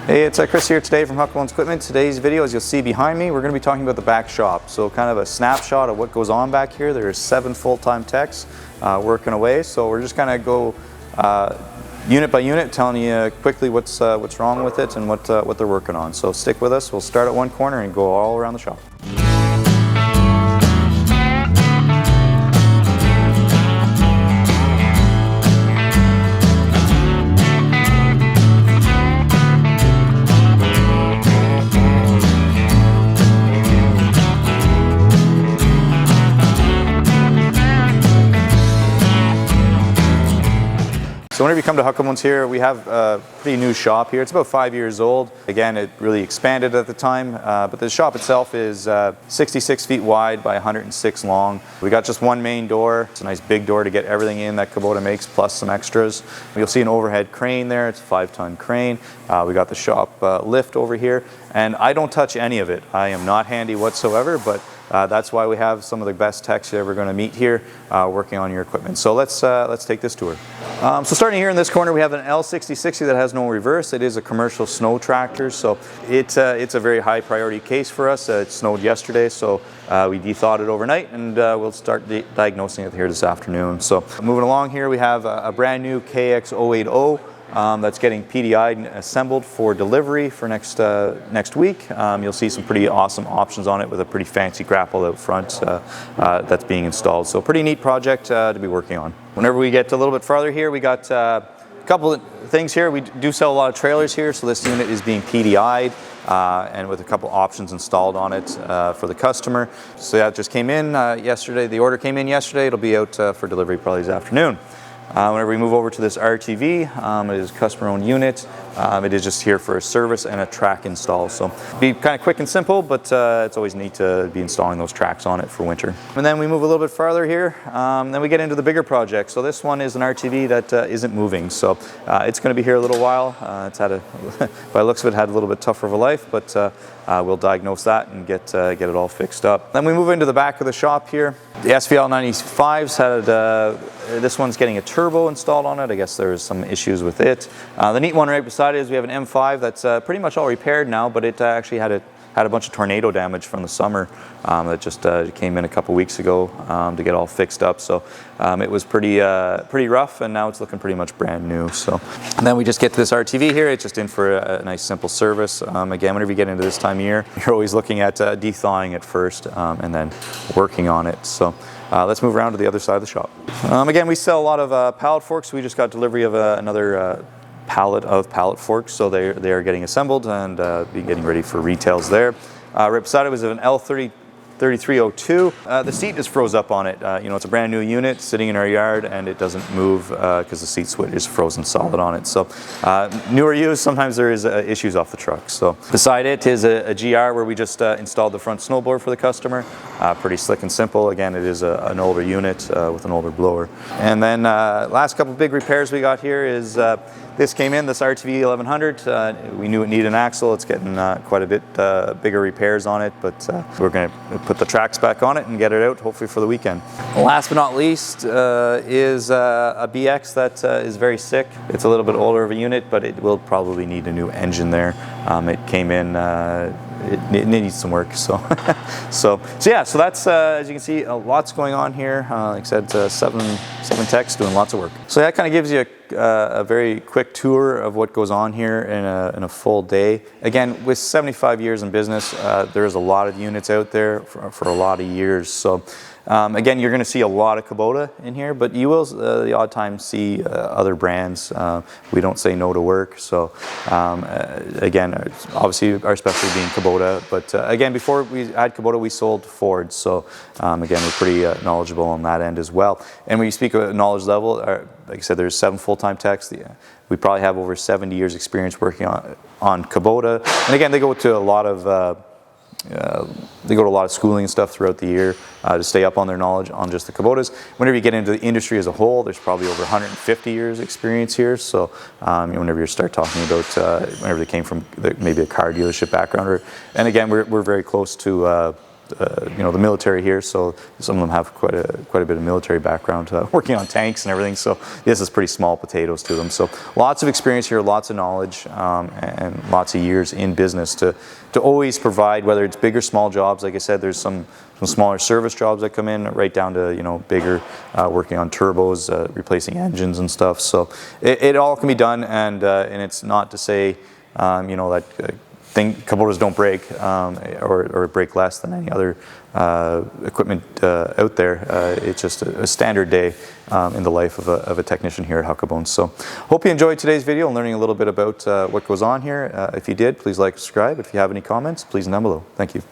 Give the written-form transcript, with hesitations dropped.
Hey, it's Chris here today from Huckabones Equipment. Today's video, as you'll see behind me, we're going to be talking about the back shop. So kind of a snapshot of what goes on back here. There's 7 full-time techs working away. So we're just kind of go unit by unit, telling you quickly what's wrong with it and what they're working on. So stick with us. We'll start at one corner and go all around the shop. So whenever you come to Huckabones here, we have a pretty new shop here. It's about 5 years old. Again, it really expanded at the time, but the shop itself is 66 feet wide by 106 long. We got just one main door. It's a nice big door to get everything in that Kubota makes, plus some extras. You'll see an overhead crane there. It's a 5-ton crane. We got the shop lift over here, and I don't touch any of it. I am not handy whatsoever, but that's why we have some of the best techs you're ever going to meet here working on your equipment. So let's take this tour. So starting here in this corner, we have an L6060 that has no reverse. It is a commercial snow tractor, so it's a very high priority case for us. It snowed yesterday, so we de-thawed it overnight, and we'll start diagnosing it here this afternoon. So moving along here, we have a brand new KX080. That's getting PDI'd and assembled for delivery for next week. You'll see some pretty awesome options on it with a pretty fancy grapple out front that's being installed. So pretty neat project to be working on. Whenever we get a little bit farther here, we got a couple of things here. We do sell a lot of trailers here, so this unit is being PDI'd and with a couple options installed on it for the customer. So that just came in yesterday. The order came in yesterday. It'll be out for delivery probably this afternoon. Whenever we move over to this RTV, it is a customer-owned unit. It is just here for a service and a track install. So be kind of quick and simple, but it's always neat to be installing those tracks on it for winter. And then we move a little bit farther here. Then we get into the bigger project. So this one is an RTV that isn't moving. So it's going to be here a little while. It's had by the looks of it, had a little bit tougher of a life, but we'll diagnose that and get it all fixed up. Then we move into the back of the shop here. The SVL 95s had this one's getting a turbo installed on it. I guess there's some issues with it. The neat one right beside it is we have an M5 that's pretty much all repaired now, but it actually had a bunch of tornado damage from the summer that just came in a couple weeks ago to get all fixed up. So it was pretty rough, and now it's looking pretty much brand new. So, and then we just get to this RTV here. It's just in for a nice simple service. Again, whenever you get into this time of year, you're always looking at de-thawing it first and then working on it. So let's move around to the other side of the shop. Again, we sell a lot of pallet forks. We just got delivery of another pallet of pallet forks, so they are getting assembled and be getting ready for retails there. Right beside it was an L3302. The seat is froze up on it. It's a brand new unit sitting in our yard, and it doesn't move because the seat switch is frozen solid on it. So newer used, sometimes there is issues off the truck. So beside it is a GR where we just installed the front snowboard for the customer. Pretty slick and simple. Again, it is an older unit with an older blower. And then last couple big repairs we got here is this came in, this RTV 1100. We knew it needed an axle. It's getting quite a bit bigger repairs on it, but we're going to put the tracks back on it and get it out hopefully for the weekend. Last but not least is a BX that is very sick. It's a little bit older of a unit, but it will probably need a new engine there. It came in, it needs some work. So so that's as you can see, lots going on here. Like I said, seven techs doing lots of work. So that kind of gives you a very quick tour of what goes on here in a full day. Again, with 75 years in business, there's a lot of units out there for a lot of years. So again, you're going to see a lot of Kubota in here, but you will the odd time see other brands. We don't say no to work. So again, obviously our specialty being Kubota, but again, before we had Kubota, we sold Ford. So again, we're pretty knowledgeable on that end as well. And when you speak of knowledge level, like I said, there's 7 full-time techs. We probably have over 70 years experience working on Kubota. And again, they go to a lot of schooling and stuff throughout the year to stay up on their knowledge on just the Kubotas. Whenever you get into the industry as a whole, there's probably over 150 years experience here. So whenever you start talking about whenever they came from maybe a car dealership background, and again, we're very close to the military here, so some of them have quite a bit of military background, working on tanks and everything. So this is pretty small potatoes to them. So lots of experience here, lots of knowledge, and lots of years in business to always provide, whether it's big or small jobs. Like I said, there's some smaller service jobs that come in, right down to bigger, working on turbos, replacing engines and stuff. So it all can be done, and it's not to say that Huckabones don't break, or break less than any other equipment out there. It's just a standard day in the life of a technician here at Huckabones. So hope you enjoyed today's video and learning a little bit about what goes on here. If you did, please like, subscribe. If you have any comments, please down below. Thank you.